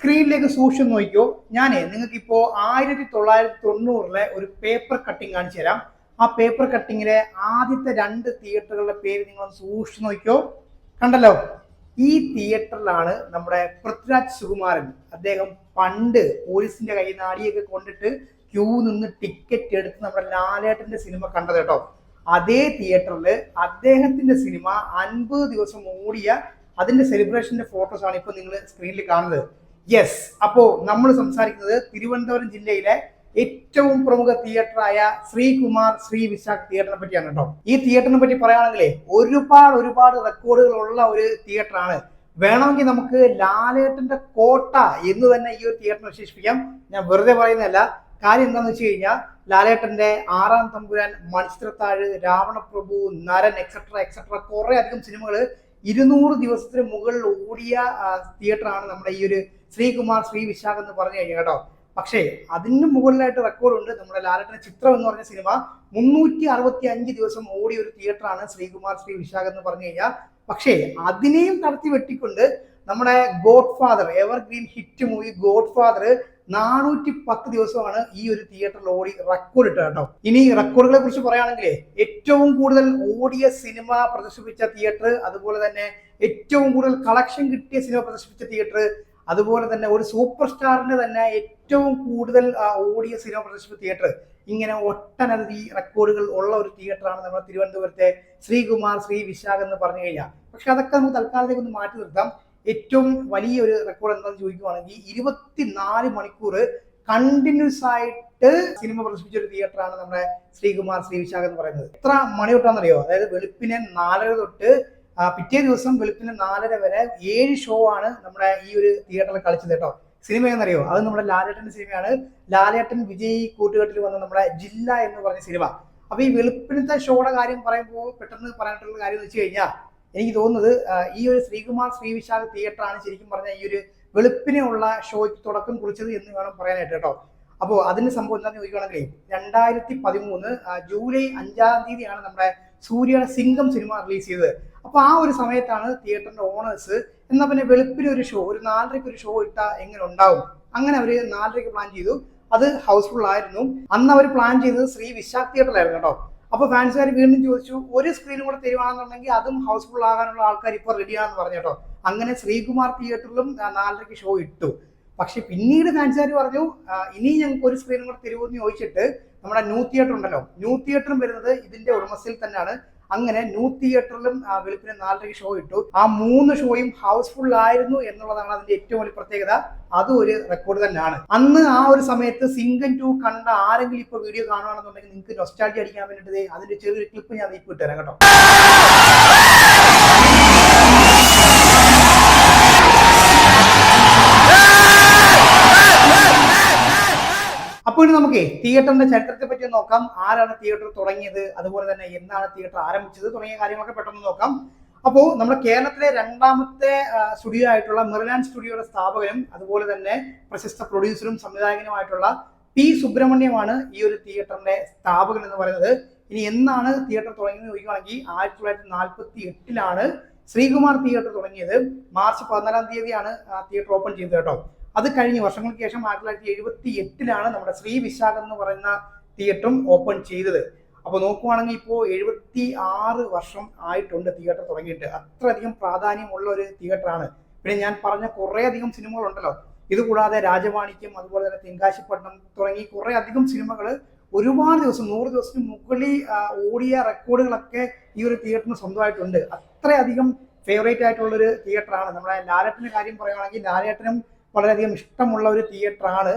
സ്ക്രീനിലേക്ക് സൂക്ഷിച്ച് നോക്കിയോ. ഞാനേ നിങ്ങൾക്ക് ഇപ്പോൾ 1990 ഒരു പേപ്പർ കട്ടിങ് കാണിച്ചു തരാം. ആ പേപ്പർ കട്ടിങ്ങിലെ ആദ്യത്തെ 2 തിയേറ്ററുകളുടെ പേര് നിങ്ങൾ സൂക്ഷിച്ച് നോക്കിയോ. കണ്ടല്ലോ, ഈ തിയേറ്ററിലാണ് നമ്മുടെ പൃഥ്വിരാജ് സുകുമാരൻ അദ്ദേഹം പണ്ട് പോലീസിന്റെ കയ്യിൽ നിന്ന് അടിയൊക്കെ കൊണ്ടിട്ട് ക്യൂ നിന്ന് ടിക്കറ്റ് എടുത്ത് നമ്മുടെ ലാലേട്ടന്റെ സിനിമ കണ്ടത് കേട്ടോ. അതേ തിയേറ്ററിൽ അദ്ദേഹത്തിന്റെ സിനിമ 50 ദിവസം ഓടിയ അതിന്റെ സെലിബ്രേഷന്റെ ഫോട്ടോസ് ആണ് ഇപ്പൊ നിങ്ങൾ സ്ക്രീനിൽ കാണുന്നത്. യെസ്, അപ്പോ നമ്മൾ സംസാരിക്കുന്നത് തിരുവനന്തപുരം ജില്ലയിലെ ഏറ്റവും പ്രമുഖ തിയേറ്ററായ ശ്രീകുമാർ ശ്രീ വിശാഖ് തിയേറ്ററിനെ പറ്റിയാണ് കേട്ടോ. ഈ തിയേറ്ററിനെ പറ്റി പറയുകയാണെങ്കിലേ ഒരുപാട് റെക്കോർഡുകൾ ഉള്ള ഒരു തിയേറ്ററാണ്. വേണമെങ്കിൽ നമുക്ക് ലാലേട്ടന്റെ കോട്ട എന്ന് തന്നെ ഈ ഒരു തിയേറ്ററിനെ വിശേഷിപ്പിക്കാം. ഞാൻ വെറുതെ പറയുന്നതല്ല. കാര്യം എന്താണെന്ന് വെച്ച് കഴിഞ്ഞാൽ ലാലേട്ടന്റെ 6-ാം തമ്പുരാൻ, മണിച്ചിത്രത്താഴ്, രാവണപ്രഭു, നരൻ എക്സെട്ര കുറെ അധികം സിനിമകൾ 200 ദിവസത്തിന് മുകളിൽ ഓടിയ തിയേറ്ററാണ് നമ്മുടെ ഈ ഒരു ശ്രീകുമാർ ശ്രീ വിശാഖ് എന്ന് പറഞ്ഞു കഴിഞ്ഞാൽ കേട്ടോ. പക്ഷേ അതിന് മുകളിലായിട്ട് റെക്കോർഡുണ്ട്. നമ്മുടെ ലാലേട്ടന്റെ ചിത്രം എന്ന് പറഞ്ഞ സിനിമ 365 ദിവസം ഓടിയ ഒരു തിയേറ്ററാണ് ശ്രീകുമാർ ശ്രീ വിശാഖ് എന്ന് പറഞ്ഞു കഴിഞ്ഞാൽ. പക്ഷേ അതിനെയും കടത്തി വെട്ടിക്കൊണ്ട് നമ്മുടെ God father, evergreen hit movie God father 410 ദിവസമാണ് ഈ ഒരു തിയേറ്ററിൽ ഓടി റെക്കോർഡ് ഇട്ടത് കേട്ടോ. ഇനി റെക്കോർഡുകളെ കുറിച്ച് പറയുകയാണെങ്കിൽ ഏറ്റവും കൂടുതൽ ഓടിയ സിനിമ പ്രദർശിപ്പിച്ച തിയേറ്റർ, അതുപോലെ തന്നെ ഏറ്റവും കൂടുതൽ കളക്ഷൻ കിട്ടിയ സിനിമ പ്രദർശിപ്പിച്ച തിയേറ്റർ, അതുപോലെ തന്നെ ഒരു സൂപ്പർ സ്റ്റാറിന് തന്നെ ഏറ്റവും കൂടുതൽ ഓടിയ സിനിമ പ്രദർശിപ്പിച്ച തിയേറ്റർ, ഇങ്ങനെ ഒട്ടനവധി റെക്കോർഡുകൾ ഉള്ള ഒരു തിയേറ്ററാണ് നമ്മുടെ തിരുവനന്തപുരത്തെ ശ്രീകുമാർ ശ്രീ വിശാഖ് എന്ന് പറഞ്ഞു കഴിഞ്ഞാൽ. പക്ഷെ അതൊക്കെ നമുക്ക് തൽക്കാലത്തേക്ക് ഒന്ന് മാറ്റി നിർത്താം. ഏറ്റവും വലിയൊരു റെക്കോർഡ് എന്താണെന്ന് ചോദിക്കുവാണെങ്കിൽ 24 മണിക്കൂർ കണ്ടിന്യൂസ് ആയിട്ട് സിനിമ പ്രദർശിപ്പിച്ച ഒരു തിയേറ്ററാണ് നമ്മുടെ ശ്രീകുമാർ ശ്രീ വിശാഖ് എന്ന് പറയുന്നത്. എത്ര മണി തൊട്ടാണെന്നറിയോ? അതായത് വെളുപ്പിനെ 4:30 തൊട്ട് പിറ്റേ ദിവസം വെളുപ്പിന് 4:30 വരെ 7 ഷോ ആണ് നമ്മുടെ ഈ ഒരു തിയേറ്ററിൽ കളിച്ചത് കേട്ടോ. സിനിമ എന്നറിയോ? അത് നമ്മുടെ ലാലേട്ടന്റെ സിനിമയാണ്. ലാലേട്ടൻ വിജയ് കൂട്ടുകെട്ടിൽ വന്ന നമ്മുടെ ജില്ല എന്ന് പറഞ്ഞ സിനിമ. അപ്പൊ ഈ വെളുപ്പിനത്തെ ഷോയുടെ കാര്യം പറയുമ്പോൾ പെട്ടെന്ന് പറയാനുള്ള കാര്യം എന്ന് വെച്ച് കഴിഞ്ഞാൽ എനിക്ക് തോന്നുന്നത് ഈ ഒരു ശ്രീകുമാർ ശ്രീ വിശാഖ് തിയേറ്ററാണ് ശരിക്കും പറഞ്ഞാൽ ഈ ഒരു വെളുപ്പിനെയുള്ള ഷോയ്ക്ക് തുടക്കം കുറിച്ചത് എന്ന് വേണം പറയാനായിട്ട് കേട്ടോ. അപ്പോൾ അതിന്റെ സംഭവം എന്താണെന്ന് ചോദിക്കുകയാണെങ്കിൽ 2013 ജൂലൈ 5-ാം തീയതിയാണ് നമ്മുടെ സൂര്യയുടെ സിംഗം സിനിമ റിലീസ് ചെയ്തത്. അപ്പൊ ആ ഒരു സമയത്താണ് തിയേറ്ററിന്റെ ഓണേഴ്സ് എന്നാ പിന്നെ വെളുപ്പിന് ഒരു ഷോ, ഒരു 4:30 ഒരു ഷോ ഇട്ടാൽ എങ്ങനെ ഉണ്ടാവും, അങ്ങനെ അവര് 4:30 പ്ലാൻ ചെയ്തു. അത് ഹൗസ്ഫുൾ ആയിരുന്നു. അന്ന് അവർ പ്ലാൻ ചെയ്തത് ശ്രീ വിശാഖ് തിയേറ്ററിലായിരുന്നു കേട്ടോ. അപ്പൊ ഫാൻസുകാർ വീണ്ടും ചോദിച്ചു, ഒരു സ്ക്രീനും കൂടെ തരുവാണെന്നുണ്ടെങ്കിൽ അതും ഹൗസ്ഫുൾ ആകാനുള്ള ആൾക്കാർ ഇപ്പോൾ റെഡിയാണെന്ന് പറഞ്ഞു കേട്ടോ. അങ്ങനെ ശ്രീകുമാർ തിയേറ്ററിലും 4:30 ഷോ ഇട്ടു. പക്ഷെ പിന്നീട് ഫാൻസുകാർ പറഞ്ഞു, ഇനി ഞങ്ങൾക്ക് ഒരു സ്ക്രീനും കൂടെ തരുമെന്ന് ചോദിച്ചിട്ട് നമ്മുടെ ന്യൂ തിയേറ്റർ ഉണ്ടല്ലോ, ന്യൂ തിയേറ്ററും വരുന്നത് ഇതിന്റെ ഉടമസ്ഥയിൽ തന്നെയാണ്. അങ്ങനെ ന്യൂ തിയേറ്ററിലും വെളുപ്പിന് 4:30 ഷോ ഇട്ടു. ആ 3 ഷോയും ഹൗസ്ഫുൾ ആയിരുന്നു എന്നുള്ളതാണ് അതിന്റെ ഏറ്റവും വലിയ പ്രത്യേകത. അതും ഒരു റെക്കോർഡ് തന്നെയാണ്. അന്ന് ആ ഒരു സമയത്ത് സിംഗം 2 കണ്ട ആരെങ്കിലും ഇപ്പൊ വീഡിയോ കാണുകയാണെന്നുണ്ടെങ്കിൽ നിങ്ങൾക്ക് നൊസ്റ്റാൾജി അടിക്കാൻ വേണ്ടിയിട്ട് അതിന്റെ ചെറിയൊരു ക്ലിപ്പ് ഞാൻ ഇപ്പൊ ഇട്ടുതരാം കേട്ടോ. അപ്പോൾ നമുക്ക് തിയേറ്ററിന്റെ ചരിത്രത്തെ പറ്റി നോക്കാം. ആരാണ് തിയേറ്റർ തുടങ്ങിയത്, അതുപോലെ തന്നെ എന്നാണ് തിയേറ്റർ ആരംഭിച്ചത് തുടങ്ങിയ കാര്യങ്ങളൊക്കെ പെട്ടെന്ന് നോക്കാം. അപ്പോൾ നമ്മുടെ കേരളത്തിലെ 2ാമത്തെ സ്റ്റുഡിയോ ആയിട്ടുള്ള മെറിലാൻഡ് സ്റ്റുഡിയോയുടെ സ്ഥാപകനും അതുപോലെ തന്നെ പ്രശസ്ത പ്രൊഡ്യൂസറും സംവിധായകനുമായിട്ടുള്ള പി സുബ്രഹ്മണ്യമാണ് ഈ ഒരു തിയേറ്ററിന്റെ സ്ഥാപകൻ എന്ന് പറയുന്നത്. ഇനി എന്നാണ് തിയേറ്റർ തുടങ്ങിയെന്ന് ചോദിക്കുകയാണെങ്കിൽ 1948 ശ്രീകുമാർ തിയേറ്റർ തുടങ്ങിയത്. മാർച്ച് 14-ാം തീയതിയാണ് തിയേറ്റർ ഓപ്പൺ ചെയ്തത് കേട്ടോ. അത് കഴിഞ്ഞ് വർഷങ്ങൾക്ക് ശേഷം 1978 നമ്മുടെ ശ്രീ വിശാഖ് എന്ന് പറയുന്ന തിയേറ്ററും ഓപ്പൺ ചെയ്തത്. അപ്പോൾ നോക്കുവാണെങ്കിൽ ഇപ്പോൾ 76 വർഷം ആയിട്ടുണ്ട് തിയേറ്റർ തുടങ്ങിയിട്ട്. അത്രയധികം പ്രാധാന്യമുള്ള ഒരു തിയേറ്ററാണ്. പിന്നെ ഞാൻ പറഞ്ഞ കുറേ അധികം സിനിമകളുണ്ടല്ലോ, ഇതുകൂടാതെ രാജമാണിക്യം, അതുപോലെ തന്നെ തെങ്കാശിപ്പട്ടണം തുടങ്ങി കുറേ അധികം സിനിമകൾ ഒരുപാട് ദിവസം 100 ദിവസത്തിന് മുകളിൽ ഓടിയ റെക്കോർഡുകളൊക്കെ ഈ ഒരു തിയേറ്ററിന് സ്വന്തമായിട്ടുണ്ട്. അത്രയധികം ഫേവറേറ്റ് ആയിട്ടുള്ളൊരു തിയേറ്ററാണ്. നമ്മുടെ ലാലേട്ടൻ്റെ കാര്യം പറയുകയാണെങ്കിൽ ലാലേട്ടനും വളരെയധികം ഇഷ്ടമുള്ള ഒരു തിയേറ്ററാണ്.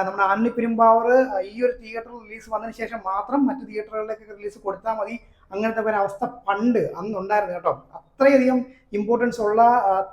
നമ്മുടെ ആന്റണി പെരുമ്പാവൂർ ഈ ഒരു തിയേറ്ററിൽ റിലീസ് വന്നതിന് ശേഷം മാത്രം മറ്റു തിയേറ്ററുകളിലേക്ക് റിലീസ് കൊടുത്താൽ മതി, അങ്ങനത്തെ ഒരു അവസ്ഥ പണ്ട് അന്നുണ്ടായിരുന്നു കേട്ടോ. അത്രയധികം ഇമ്പോർട്ടൻസ് ഉള്ള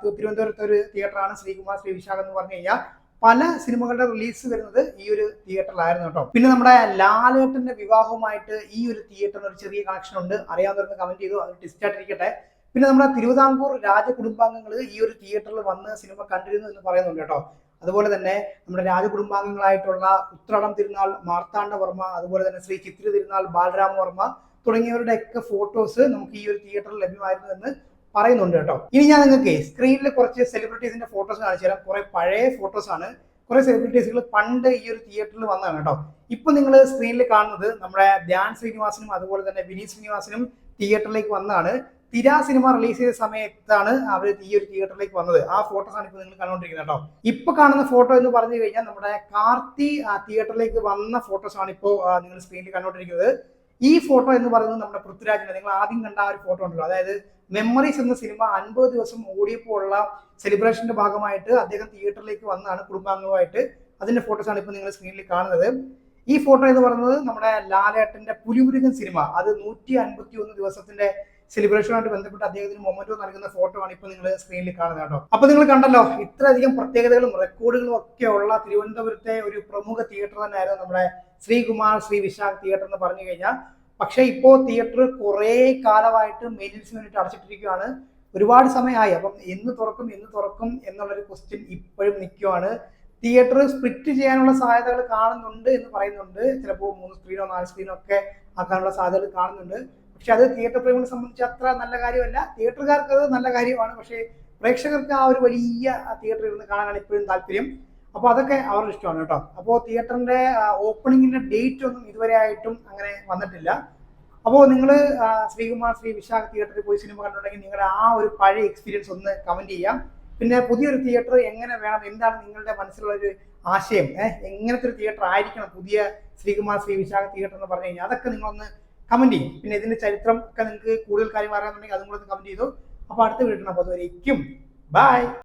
തിരുവനന്തപുരത്തെ ഒരു തിയേറ്ററാണ് ശ്രീകുമാർ ശ്രീ വിശാഖ് എന്ന് പറഞ്ഞു കഴിഞ്ഞാൽ. പല സിനിമകളുടെ റിലീസ് വരുന്നത് ഈ ഒരു തിയേറ്ററിലായിരുന്നു കേട്ടോ. പിന്നെ നമ്മുടെ ലാലേട്ടന്റെ വിവാഹവുമായിട്ട് ഈ ഒരു തിയേറ്ററിന് ഒരു ചെറിയ കണക്ഷൻ ഉണ്ട്. അറിയാവുന്നവർക്ക് കമന്റ് ചെയ്തു, അത് ടിസ്റ്റായിട്ടിരിക്കട്ടെ. പിന്നെ നമ്മുടെ തിരുവിതാംകൂർ രാജകുടുംബാംഗങ്ങൾ ഈ ഒരു തിയേറ്ററിൽ വന്ന് സിനിമ കണ്ടിരുന്നു എന്ന് പറയുന്നുണ്ട് കേട്ടോ. അതുപോലെ തന്നെ നമ്മുടെ രാജകുടുംബാംഗങ്ങളായിട്ടുള്ള ഉത്രാടം തിരുനാൾ മാർത്താണ്ഡവർമ്മ, അതുപോലെ തന്നെ ശ്രീ ചിത്തിര തിരുനാൾ ബാലരാമവർമ്മ തുടങ്ങിയവരുടെയൊക്കെ ഫോട്ടോസ് നമുക്ക് ഈ ഒരു തിയേറ്ററിൽ ലഭ്യമായിരുന്നു എന്ന് പറയുന്നുണ്ട് കേട്ടോ. ഇനി ഞാൻ നിങ്ങൾക്ക് സ്ക്രീനിൽ കുറച്ച് സെലിബ്രിറ്റീസിന്റെ ഫോട്ടോസ് കാണിച്ചു തരാം. കുറെ പഴയ ഫോട്ടോസ് ആണ്. കുറെ സെലിബ്രിറ്റീസുകൾ പണ്ട് ഈ ഒരു തിയേറ്ററിൽ വന്നതാണ് കേട്ടോ. ഇപ്പൊ നിങ്ങൾ സ്ക്രീനിൽ കാണുന്നത് നമ്മുടെ ധ്യാൻ ശ്രീനിവാസനും അതുപോലെ തന്നെ വിനീത് ശ്രീനിവാസനും തിയേറ്ററിലേക്ക് വന്നതാണ്. തിര സിനിമ റിലീസ് ചെയ്ത സമയത്താണ് അവർ ഈ ഒരു തിയേറ്ററിലേക്ക് വന്നത്. ആ ഫോട്ടോസ് ആണ് ഇപ്പൊ നിങ്ങൾ കണ്ടുകൊണ്ടിരിക്കുന്നത് കേട്ടോ. ഇപ്പൊ കാണുന്ന ഫോട്ടോ എന്ന് പറഞ്ഞു കഴിഞ്ഞാൽ നമ്മുടെ കാർത്തി തിയേറ്ററിലേക്ക് വന്ന ഫോട്ടോസ് ആണ് ഇപ്പോൾ നിങ്ങൾ സ്ക്രീനിൽ കണ്ടുകൊണ്ടിരിക്കുന്നത്. ഈ ഫോട്ടോ എന്ന് പറയുന്നത് നമ്മുടെ പൃഥ്വിരാജിന്റെ, നിങ്ങൾ ആദ്യം കണ്ട ആ ഒരു ഫോട്ടോ ഉണ്ടല്ലോ, അതായത് മെമ്മറീസ് എന്ന സിനിമ 50 ദിവസം ഓടിയപ്പോൾ ഉള്ള സെലിബ്രേഷന്റെ ഭാഗമായിട്ട് അദ്ദേഹം തിയേറ്ററിലേക്ക് വന്നതാണ് കുടുംബാംഗവുമായിട്ട്. അതിന്റെ ഫോട്ടോസ് ആണ് ഇപ്പൊ നിങ്ങൾ സ്ക്രീനിൽ കാണുന്നത്. ഈ ഫോട്ടോ എന്ന് പറയുന്നത് നമ്മുടെ ലാലേട്ടന്റെ പുലിമുരുകൻ സിനിമ, അത് 151 ദിവസത്തിന്റെ സെലിബ്രേഷനുമായിട്ട് ബന്ധപ്പെട്ട് അദ്ദേഹത്തിന് മൊമെന്റോ നൽകുന്ന ഫോട്ടോ ആണ് ഇപ്പൊ നിങ്ങൾ സ്ക്രീനിൽ കാണുന്നത് കേട്ടോ. അപ്പൊ നിങ്ങൾ കണ്ടല്ലോ, ഇത്രയധികം പ്രത്യേകതകളും റെക്കോർഡുകളും ഒക്കെ ഉള്ള തിരുവനന്തപുരത്തെ ഒരു പ്രമുഖ തിയേറ്റർ തന്നെയായിരുന്നു നമ്മുടെ ശ്രീകുമാർ ശ്രീ വിശാഖ് തിയേറ്റർ എന്ന് പറഞ്ഞു കഴിഞ്ഞാൽ. പക്ഷെ ഇപ്പോ തിയേറ്റർ കുറെ കാലമായിട്ട് മെയിൻ്റനൻസിന് വേണ്ടിയിട്ട് അടച്ചിട്ടിരിക്കുകയാണ്. ഒരുപാട് സമയമായി. അപ്പം എന്ന് തുറക്കും എന്നുള്ളൊരു ക്വസ്റ്റ്യൻ ഇപ്പോഴും നിൽക്കുവാണ്. തിയേറ്റർ സ്പ്ലിറ്റ് ചെയ്യാനുള്ള സാധ്യതകൾ കാണുന്നുണ്ട് എന്ന് പറയുന്നുണ്ട്. ചിലപ്പോൾ 3 സ്ക്രീനോ 4 സ്ക്രീനോ ഒക്കെ ആക്കാനുള്ള സാധ്യതകൾ കാണുന്നുണ്ട്. പക്ഷെ അത് തിയേറ്റർ പ്രേമികളെ സംബന്ധിച്ച് അത്ര നല്ല കാര്യമല്ല. തിയേറ്ററുകാർക്ക് അത് നല്ല കാര്യമാണ്, പക്ഷേ പ്രേക്ഷകർക്ക് ആ ഒരു വലിയ തിയേറ്ററിൽ ഇരുന്ന് കാണാനാണ് ഇപ്പോഴും താല്പര്യം. അപ്പോൾ അതൊക്കെ അവരുടെ ഇഷ്ടമാണ് കേട്ടോ. അപ്പോൾ തിയേറ്ററിന്റെ ഓപ്പണിങ്ങിന്റെ ഡേറ്റ് ഒന്നും ഇതുവരെ ആയിട്ടും അങ്ങനെ വന്നിട്ടില്ല. അപ്പോൾ നിങ്ങൾ ശ്രീകുമാർ ശ്രീ വിശാഖ് തിയേറ്ററിൽ പോയി സിനിമ കണ്ടിട്ടുണ്ടെങ്കിൽ നിങ്ങളുടെ ആ ഒരു പഴയ എക്സ്പീരിയൻസ് ഒന്ന് കമന്റ് ചെയ്യാം. പിന്നെ പുതിയൊരു തിയേറ്റർ എങ്ങനെ വേണം, എന്താണ് നിങ്ങളുടെ മനസ്സിലുള്ള ഒരു ആശയം, എങ്ങനത്തെ ഒരു തിയേറ്റർ ആയിരിക്കണം പുതിയ ശ്രീകുമാർ ശ്രീ വിശാഖ് തിയേറ്റർ എന്ന് പറഞ്ഞു കഴിഞ്ഞാൽ അതൊക്കെ നിങ്ങളൊന്ന് കമന്റ് ചെയ്യും. പിന്നെ ഇതിന്റെ ചരിത്രം ഒക്കെ നിങ്ങൾക്ക് കൂടുതൽ കാര്യം അറിയാമെന്നുണ്ടെങ്കിൽ അതും കൂടെ കമന്റ് ചെയ്തു. അപ്പോൾ അടുത്ത വീഡിയോ അപ്പോൾ അതുവരേക്കും ബൈ.